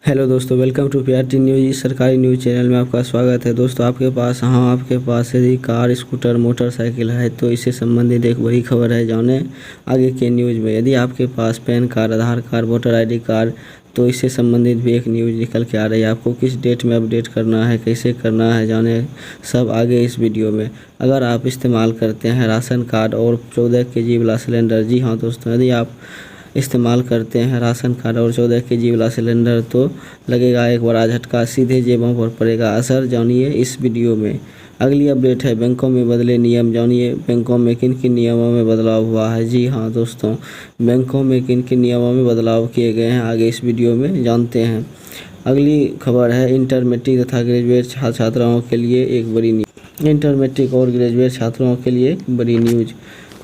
Hello दोस्तों, welcome to PRT news सरकारी news channel में आपका स्वागत है। दोस्तों आपके पास यदि कार, स्कूटर, मोटरसाइकिल है तो इससे संबंधित एक बड़ी खबर है। जाने आगे के न्यूज़ में। यदि आपके पास पैन कार्ड, आधार कार्ड, वोटर आईडी कार्ड, तो इससे संबंधित भी एक न्यूज़ निकल के आ रही है। आपको किस डेट में अपडेट करना है, कैसे करना है, जाने सब आगे इस वीडियो में। अगर आप इस्तेमाल करते हैं राशन कार्ड और 14 kg वाला सिलेंडर, जी हाँ दोस्तों, यदि आप इस्तेमाल करते हैं राशन कार्ड और 14 kg वाला सिलेंडर तो लगेगा एक बड़ा झटका, सीधे जेबों पर पड़ेगा असर। जानिए इस वीडियो में। अगली अपडेट है बैंकों में बदले नियम। जानिए बैंकों में किन किन नियमों में बदलाव हुआ है। जी हाँ दोस्तों, बैंकों में किन किन नियमों में बदलाव किए गए हैं, आगे इस वीडियो में जानते हैं। अगली खबर है इंटर मैट्रिक तथा ग्रेजुएट छात्राओं के लिए एक बड़ी न्यूज़। इंटर मैट्रिक और ग्रेजुएट छात्रों के लिए एक बड़ी न्यूज़।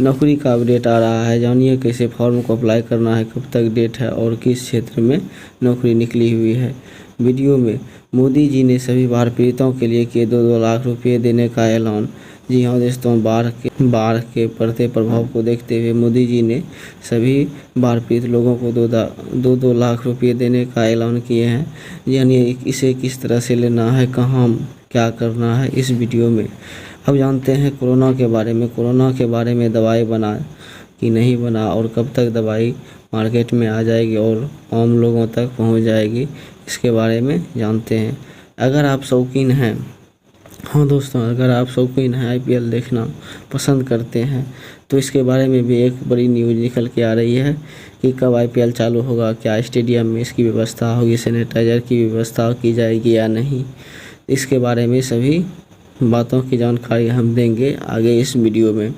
नौकरी का अपडेट आ रहा है। जानिए कैसे फॉर्म को अप्लाई करना है, कब तक डेट है और किस क्षेत्र में नौकरी निकली हुई है। वीडियो में मोदी जी ने सभी बाढ़ पीड़ितों के लिए किए 2-2 लाख रुपये देने का ऐलान। जी हाँ दोस्तों, बाढ़ के बढ़ते प्रभाव को देखते हुए मोदी जी ने सभी बाढ़ पीड़ित लोगों को 2-2 लाख रुपये देने का ऐलान किए हैं। यानी इसे किस तरह से लेना है, कहाँ क्या करना है, इस वीडियो में। अब जानते हैं कोरोना के बारे में दवाई बना कि नहीं बना और कब तक दवाई मार्केट में आ जाएगी और आम लोगों तक पहुंच जाएगी, इसके बारे में जानते हैं। अगर आप शौकीन हैं, हाँ दोस्तों, अगर आप शौकीन हैं आईपीएल देखना पसंद करते हैं तो इसके बारे में भी एक बड़ी न्यूज़ निकल के आ रही है कि कब आईपीएल चालू होगा, क्या स्टेडियम में इसकी व्यवस्था होगी, सैनिटाइज़र की व्यवस्था की जाएगी या नहीं। इसके बारे में सभी बातों की जानकारी हम देंगे आगे इस वीडियो में।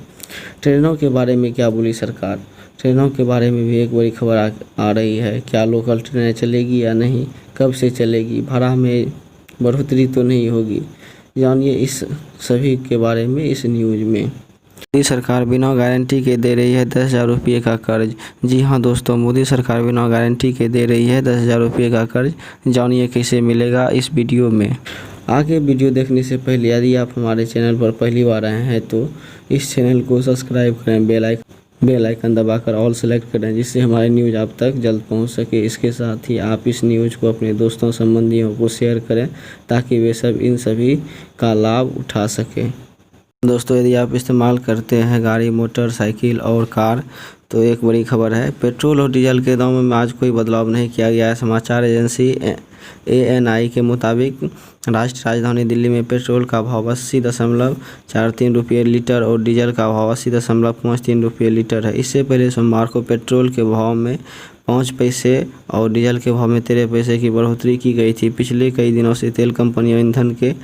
ट्रेनों के बारे में क्या बोली सरकार। ट्रेनों के बारे में भी एक बड़ी खबर आ रही है। क्या लोकल ट्रेनें चलेगी या नहीं, कब से चलेगी, भाड़ा में बढ़ोतरी तो नहीं होगी। जानिए इस सभी के बारे में इस न्यूज़ में। मोदी सरकार बिना गारंटी के दे रही है 10,000 रुपये का कर्ज। जी हाँ दोस्तों, मोदी सरकार बिना गारंटी के दे रही है 10,000 रुपये का कर्ज। जानिए कैसे मिलेगा इस वीडियो में। आगे वीडियो देखने से पहले यदि आप हमारे चैनल पर पहली बार आए हैं तो इस चैनल को सब्सक्राइब करें, बेल आइकन दबाकर ऑल सेलेक्ट करें, जिससे हमारी न्यूज़ आप तक जल्द पहुंच सके। इसके साथ ही आप इस न्यूज़ को अपने दोस्तों संबंधियों को शेयर करें ताकि वे सब इन सभी का लाभ उठा सकें। दोस्तों यदि आप इस्तेमाल करते हैं गाड़ी, मोटरसाइकिल और कार तो एक बड़ी खबर है। पेट्रोल और डीजल के दामों में आज कोई बदलाव नहीं किया गया है। समाचार एजेंसी ANI के मुताबिक राष्ट्रीय राजधानी दिल्ली में पेट्रोल का भाव 80.43 रुपये लीटर और डीजल का भाव 80.53 रुपये लीटर है। इससे पहले सोमवार को पेट्रोल के भाव में 5 पैसे और डीजल के भाव में 13 पैसे की बढ़ोतरी की गई थी। पिछले कई दिनों से तेल कंपनियां ईंधन के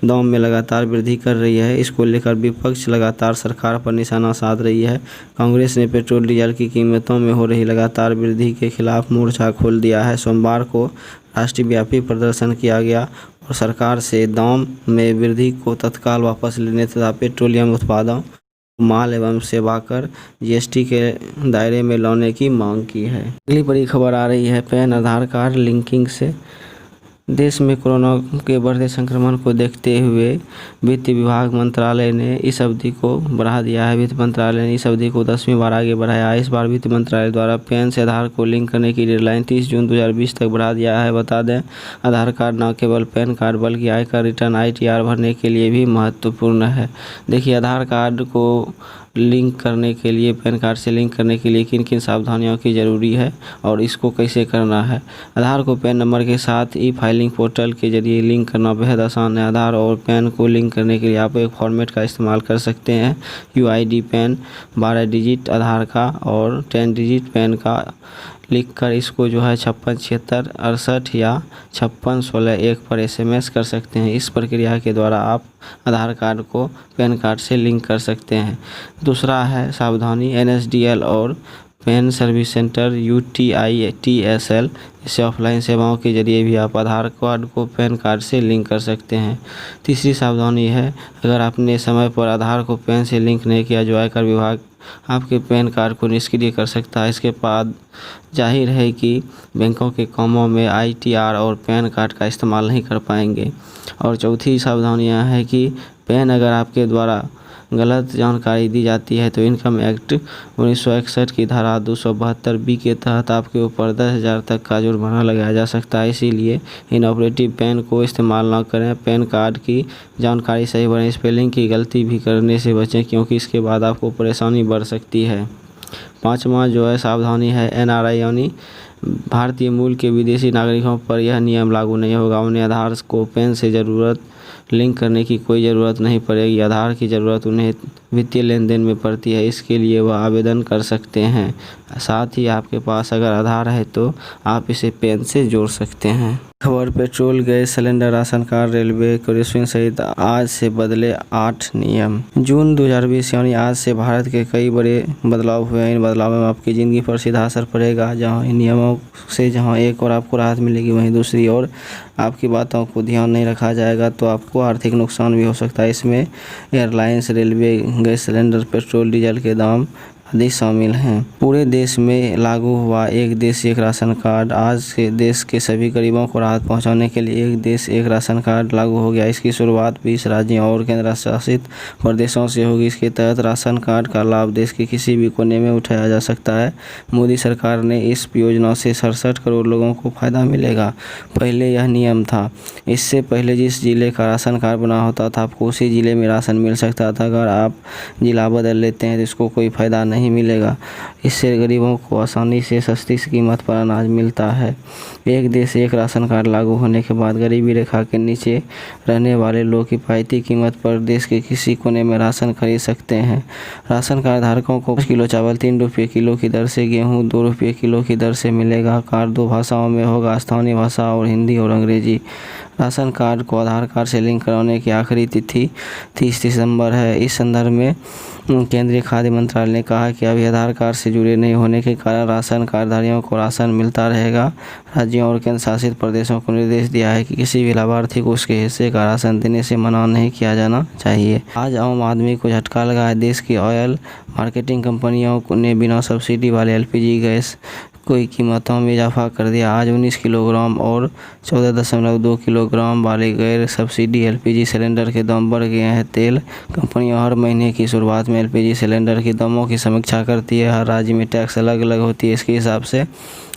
दाम में लगातार वृद्धि कर रही है। इसको लेकर विपक्ष लगातार सरकार पर निशाना साध रही है। कांग्रेस ने पेट्रोल डीजल की कीमतों में हो रही लगातार वृद्धि के खिलाफ मोर्चा खोल दिया है। सोमवार को राष्ट्रव्यापी प्रदर्शन किया गया और सरकार से दाम में वृद्धि को तत्काल वापस लेने तथा पेट्रोलियम उत्पादों, माल एवं सेवा कर GST के दायरे में लाने की मांग की है। अगली बड़ी खबर आ रही है पैन आधार कार्ड लिंकिंग से। देश में कोरोना के बढ़ते संक्रमण को देखते हुए वित्त विभाग मंत्रालय ने इस अवधि को बढ़ा दिया है। वित्त मंत्रालय ने इस अवधि को 10वीं बार आगे बढ़ाया है। इस बार वित्त मंत्रालय द्वारा पैन से आधार को लिंक करने की डेडलाइन 30 जून 2020 तक बढ़ा दिया है। बता दें, आधार कार्ड न केवल पैन कार्ड बल्कि आयकर रिटर्न ITR भरने के लिए भी महत्वपूर्ण है। देखिए, आधार कार्ड को लिंक करने के लिए, पैन कार्ड से लिंक करने के लिए किन किन सावधानियों की ज़रूरी है और इसको कैसे करना है। आधार को पैन नंबर के साथ फाइलिंग पोर्टल के जरिए लिंक करना बेहद आसान है। आधार और पैन को लिंक करने के लिए आप एक फॉर्मेट का इस्तेमाल कर सकते हैं। UID पैन 12 डिजिट आधार का और 10 डिजिट पैन का लिख कर इसको 56 76 68 या 56 16 1 पर SMS कर सकते हैं। इस प्रक्रिया के द्वारा आप आधार कार्ड को पैन कार्ड से लिंक कर सकते हैं। दूसरा है सावधानी, NSDL और पैन सर्विस सेंटर UTI-TSL इससे ऑफलाइन सेवाओं के जरिए भी आप आधार कार्ड को पैन कार्ड से लिंक कर सकते हैं। तीसरी सावधानी है, अगर आपने समय पर आधार को पैन से लिंक नहीं किया जो आयकर विभाग आपके पैन कार्ड को निष्क्रिय कर सकता है। इसके बाद जाहिर है कि बैंकों के कामों में ITR और पैन कार्ड का इस्तेमाल नहीं कर पाएंगे। और चौथी सावधानियां है कि पैन अगर आपके द्वारा गलत जानकारी दी जाती है तो इनकम एक्ट 1961 की धारा 272B के तहत आपके ऊपर 10,000 तक का जुर्माना लगाया जा सकता है। इसीलिए इनऑपरेटिव पेन को इस्तेमाल ना करें। पैन कार्ड की जानकारी सही भरें। स्पेलिंग की गलती भी करने से बचें, क्योंकि इसके बाद आपको परेशानी बढ़ सकती है। 5वां जो है सावधानी है, NRI यानी भारतीय मूल के विदेशी नागरिकों पर यह नियम लागू नहीं होगा। उन्हें आधार को पैन से ज़रूरत लिंक करने की कोई ज़रूरत नहीं पड़ेगी। आधार की ज़रूरत उन्हें वित्तीय लेन देन में पड़ती है, इसके लिए वह आवेदन कर सकते हैं। साथ ही आपके पास अगर आधार है तो आप इसे पैन से जोड़ सकते हैं। खबर, petrol, gas cylinder, ration card, railway crossing सहित आज से बदले 8 नियम। जून 2020 यानी आज से भारत के कई बड़े बदलाव हुए हैं। इन बदलावों में आपकी ज़िंदगी पर सीधा असर पड़ेगा। जहां इन नियमों से एक और आपको राहत मिलेगी, वहीं दूसरी ओर आपकी बातों को ध्यान नहीं रखा जाएगा तो आपको आर्थिक नुकसान भी हो सकता है। इसमें airlines, railway, gas cylinder, petrol, diesel के दाम आदि शामिल हैं। पूरे देश में लागू हुआ एक देश एक राशन कार्ड। आज से देश के सभी गरीबों को राहत पहुंचाने के लिए एक देश एक राशन कार्ड लागू हो गया। इसकी शुरुआत 20 राज्यों और केंद्र शासित प्रदेशों से होगी। इसके तहत राशन कार्ड का लाभ देश के किसी भी कोने में उठाया जा सकता है। मोदी सरकार ने इस योजना से 67 करोड़ लोगों को फायदा मिलेगा। पहले यह नियम था। इससे पहले जिस जिले का राशन कार्ड बना होता था आपको उसी जिले में राशन मिल सकता था। अगर आप जिला बदल लेते हैं तो इसको कोई फायदा नहीं मिलेगा। इससे गरीबों को आसानी से सस्ती कीमत पर अनाज मिलता है। एक देश एक राशन कार्ड लागू होने के बाद गरीबी रेखा के नीचे रहने वाले लोग किफ़ायती कीमत पर देश के किसी कोने में राशन खरीद सकते हैं। राशन कार्ड धारकों को 5 किलो चावल 3 रुपये किलो की दर से, गेहूँ 2 रुपये किलो की दर से मिलेगा। कार्ड 2 भाषाओं में होगा, स्थानीय भाषा और हिंदी और अंग्रेजी। राशन कार्ड को आधार कार्ड से लिंक कराने की आखिरी तिथि 30 दिसंबर है। इस संदर्भ में केंद्रीय खाद्य मंत्रालय ने कहा कि अभी आधार कार्ड से जुड़े नहीं होने के कारण राशन कार्डधारियों को राशन मिलता रहेगा। राज्यों और केंद्र शासित प्रदेशों को निर्देश दिया है कि किसी भी लाभार्थी को उसके हिस्से का राशन देने से मना नहीं किया जाना चाहिए। आज आम आदमी को झटका लगा है। देश की ऑयल मार्केटिंग कंपनियों ने बिना सब्सिडी वाले LPG गैस की कीमतों में इजाफा कर दिया। आज 19 किलोग्राम और 14.2 किलोग्राम वाले गैर सब्सिडी LPG सिलेंडर के दाम बढ़ गए हैं। तेल कंपनियां हर महीने की शुरुआत में LPG सिलेंडर के दामों की समीक्षा करती है। हर राज्य में टैक्स अलग अलग होती है, इसके हिसाब से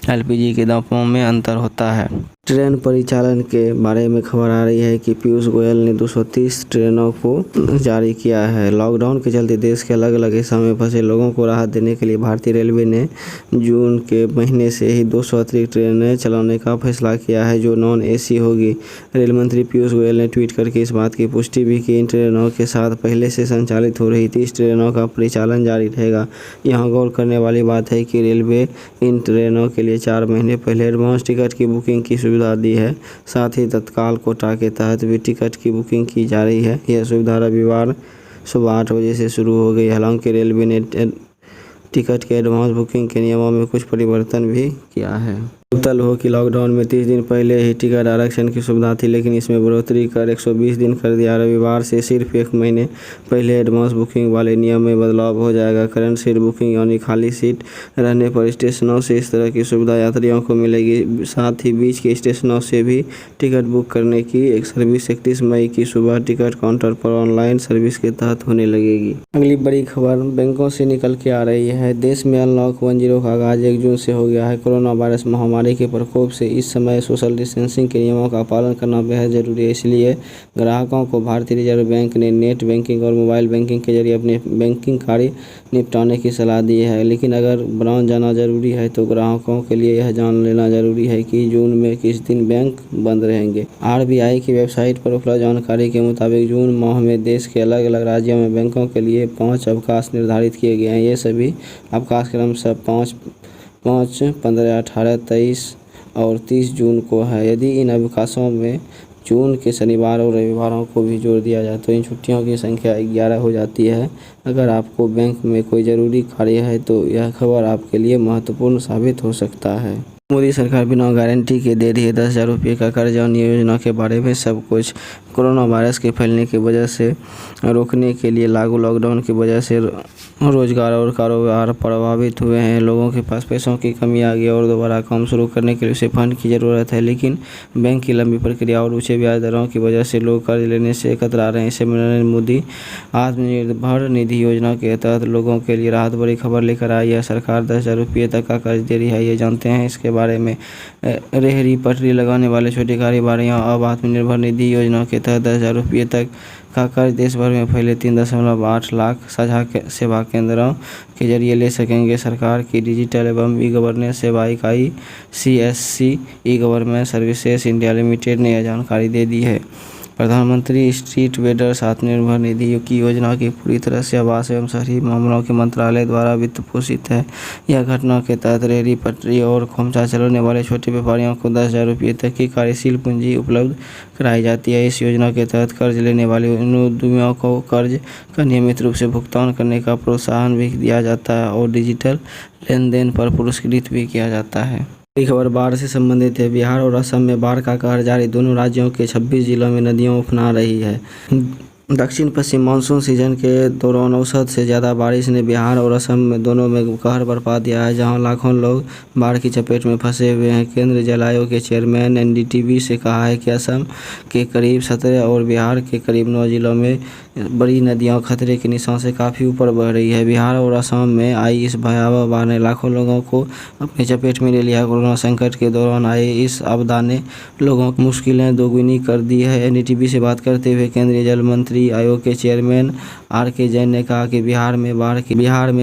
LPG के दामों में अंतर होता है। ट्रेन परिचालन के बारे में खबर आ रही है कि पीयूष गोयल ने 230 ट्रेनों को जारी किया है। लॉकडाउन के चलते देश के अलग अलग हिस्सों में फंसे लोगों को राहत देने के लिए भारतीय रेलवे ने जून के महीने से ही 200 अतिरिक्त ट्रेनें चलाने का फैसला किया है, जो नॉन AC होगी। रेल मंत्री पीयूष गोयल ने ट्वीट करके इस बात की पुष्टि भी की। इन ट्रेनों के साथ पहले से संचालित हो रही 30 ट्रेनों का परिचालन जारी रहेगा। यहाँ गौर करने वाली बात है कि रेलवे इन ट्रेनों के लिए 4 महीने पहले एडवांस टिकट की बुकिंग की सुविधा दी है। साथ ही तत्काल कोटा के तहत भी टिकट की बुकिंग की जा रही है। यह सुविधा रविवार सुबह 8 बजे से शुरू हो गई। हालांकि रेलवे ने टिकट के एडवांस बुकिंग के नियमों में कुछ परिवर्तन भी किया है। तल हो कि लॉकडाउन में 30 दिन पहले ही टिकट आरक्षण की सुविधा थी, लेकिन इसमें बढ़ोतरी कर 120 दिन कर दिया। रविवार से सिर्फ 1 महीने पहले एडवांस बुकिंग वाले नियम में बदलाव हो जाएगा। करंट सीट बुकिंग यानी खाली सीट रहने पर स्टेशनों से इस तरह की सुविधा यात्रियों को मिलेगी। साथ ही बीच के स्टेशनों से भी टिकट बुक करने की एक सर्विस 31 मई की सुबह टिकट काउंटर पर ऑनलाइन सर्विस के तहत होने लगेगी। अगली बड़ी खबर बैंकों से निकल के आ रही है। देश में अनलॉक 10 का आगाज 1 जून से हो गया है। कोरोना वायरस महामारी के प्रकोप से इस समय सोशल डिस्टेंसिंग के नियमों का पालन करना बेहद जरूरी है। इसलिए ग्राहकों को भारतीय रिजर्व बैंक ने नेट बैंकिंग और मोबाइल बैंकिंग के जरिए अपने बैंकिंग कार्य निपटाने की सलाह दी है। लेकिन अगर ब्रांच जाना जरूरी है तो ग्राहकों के लिए यह जान लेना जरूरी है कि जून में किस दिन बैंक बंद रहेंगे। RBI की वेबसाइट पर उपलब्ध जानकारी के मुताबिक जून माह में देश के अलग अलग राज्यों में बैंकों के लिए 5 अवकाश निर्धारित किए गए हैं। ये सभी अवकाश क्रमशः 5, 15, 18, 23 और 30 जून को है। यदि इन अवकाशों में जून के शनिवार और रविवारों को भी जोड़ दिया जाए तो इन छुट्टियों की संख्या 11 हो जाती है। अगर आपको बैंक में कोई ज़रूरी कार्य है तो यह खबर आपके लिए महत्वपूर्ण साबित हो सकता है। मोदी सरकार बिना गारंटी के दे रही है 10,000 रुपये का कर्जा। योजना के बारे में सब कुछ कोरोना वायरस के फैलने की वजह से रोकने के लिए लागू लॉकडाउन की वजह से रोजगार और कारोबार प्रभावित हुए हैं। लोगों के पास पैसों की कमी आ गई और दोबारा काम शुरू करने के लिए उसे फंड की ज़रूरत है, लेकिन बैंक की लंबी प्रक्रिया और ऊंचे ब्याज दरों की वजह से लोग कर्ज लेने से कतरा रहे हैं। इसे नरेंद्र मोदी आत्मनिर्भर निधि योजना के तहत लोगों के लिए राहत भरी खबर लेकर आई है। सरकार 10,000 रुपये तक का कर्ज दे रही है। ये जानते हैं इसके बारे में। रेहड़ी पटरी लगाने वाले छोटे कारोबारियों अब आत्मनिर्भर निधि योजना के तहत 10,000 रुपये तक का कर्ज देश भर में फैले 3.8 लाख साझा सेवा केंद्रों के जरिए ले सकेंगे। सरकार की डिजिटल एवं ई गवर्नेंस सेवा इकाई CSC ई गवर्नमेंट सर्विसेज इंडिया लिमिटेड ने यह जानकारी दे दी है। प्रधानमंत्री स्ट्रीट वेंडर्स आत्मनिर्भर निधि की योजना की पूरी तरह से आवास एवं शहरी मामलों के मंत्रालय द्वारा वित्त पोषित है। यह घटना के तहत रेहड़ी पटरी और खोमचा चलाने वाले छोटे व्यापारियों को 10,000 रुपये तक की कार्यशील पूंजी उपलब्ध कराई जाती है। इस योजना के तहत कर्ज लेने वाले उद्यमियों को कर्ज का नियमित रूप से भुगतान करने का प्रोत्साहन भी दिया जाता है और डिजिटल लेन देन पर पुरस्कृत भी किया जाता है। बड़ी खबर बाढ़ से संबंधित है। बिहार और असम में बाढ़ का कहर जारी। दोनों राज्यों के 26 जिलों में नदियां उफना रही है। दक्षिण पश्चिम मानसून सीजन के दौरान औसत से ज़्यादा बारिश ने बिहार और असम में दोनों में कहर बरपा दिया है, जहां लाखों लोग बाढ़ की चपेट में फंसे हुए हैं। केंद्रीय जल आयोग के चेयरमैन NDTV से कहा है कि असम के करीब 17 और बिहार के करीब 9 जिलों में बड़ी नदियां खतरे के निशान से काफ़ी ऊपर बह रही है। बिहार और असम में आई इस भयावह बाढ़ ने लाखों लोगों को अपनी चपेट में ले लिया। कोरोना संकट के दौरान आए इस आपदा ने लोगों की मुश्किलें दोगुनी कर दी है। NDTV से बात करते हुए केंद्रीय जल मंत्री आयोग के चेयरमैन RK जैन ने कहा कि बिहार में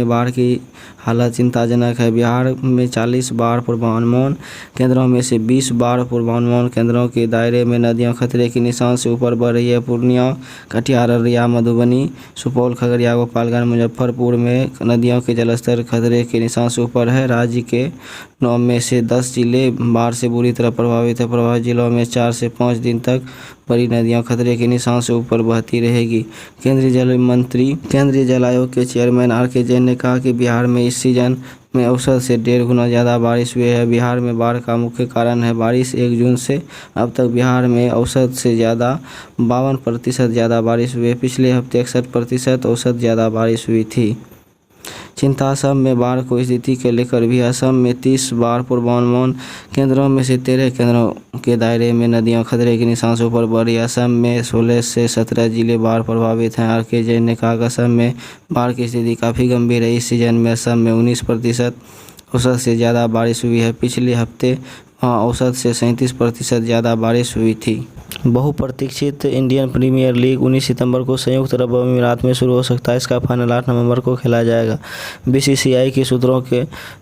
बाढ़ की हालत चिंताजनक है। बिहार में 40 बाढ़ पूर्वानुमान केंद्रों में से 20 बाढ़ पूर्वानुमान केंद्रों के दायरे में नदियां खतरे के निशान से ऊपर बह रही है। पूर्णिया, कटिहार, अररिया, मधुबनी, सुपौल, खगड़िया, गोपालगंज, मुजफ्फरपुर में नदियों के जलस्तर खतरे के निशान से ऊपर है। राज्य के 9 में से 10 जिले बाढ़ से बुरी तरह प्रभावित है। प्रभावित जिलों में 4 से 5 दिन तक बड़ी नदियां खतरे के निशान से ऊपर बहती रहेगी। केंद्रीय जल आयोग के चेयरमैन RK जैन ने कहा कि बिहार में इस सीजन में औसत से 1.5 गुना ज़्यादा बारिश हुई है। बिहार में बाढ़ का मुख्य कारण है बारिश। 1 जून से अब तक बिहार में औसत से 52% ज़्यादा बारिश हुई है। पिछले हफ्ते 61% औसत ज़्यादा बारिश हुई थी। चिंता असम में बाढ़ की स्थिति के लेकर भी। असम में 30 बाढ़ पूर्वानुमान केंद्रों में से 13 केंद्रों के दायरे में नदियां खतरे के निशान से ऊपर बढ़ रही है। असम में 16 से 17 जिले बाढ़ प्रभावित हैं। RK जैन ने कहा कि असम में बाढ़ की स्थिति काफ़ी गंभीर है। इस सीजन में असम में 19% औसत से ज़्यादा बारिश हुई है। पिछले हफ्ते वहाँ औसत से 37% ज़्यादा बारिश हुई थी। बहुप्रतीक्षित इंडियन प्रीमियर लीग 19 सितंबर को संयुक्त अरब अमीरात में शुरू हो सकता है। इसका फाइनल 8 नवंबर को खेला जाएगा। BCCI के सूत्रों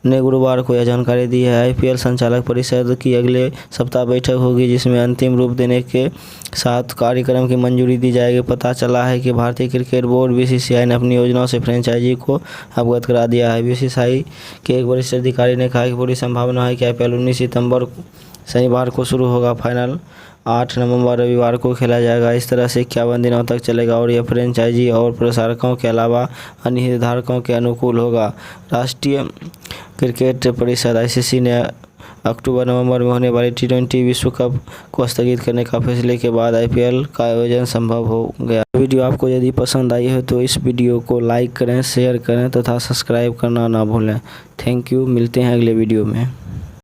ने गुरुवार को यह जानकारी दी है। IPL संचालक परिषद की अगले सप्ताह बैठक होगी, जिसमें अंतिम रूप देने के साथ कार्यक्रम की मंजूरी दी जाएगी। पता चला है कि भारतीय क्रिकेट बोर्ड BCCI ने अपनी योजनाओं से फ्रेंचाइजी को अवगत करा दिया है। BCCI के एक वरिष्ठ अधिकारी ने कहा कि पूरी संभावना है कि IPL 19 सितंबर शनिवार को शुरू होगा। फाइनल 8 नवंबर रविवार को खेला जाएगा। इस तरह से 51 दिनों तक चलेगा और यह फ्रेंचाइजी और प्रसारकों के अलावा अन्य हितधारकों के अनुकूल होगा। राष्ट्रीय क्रिकेट परिषद ICC ने अक्टूबर-नवंबर में होने वाली T20 विश्व कप को स्थगित करने का फैसले के बाद IPL का आयोजन संभव हो गया। वीडियो आपको यदि पसंद आई है तो इस वीडियो को लाइक करें, शेयर करें तथा सब्सक्राइब करना ना भूलें। Thank you. मिलते हैं अगले वीडियो में।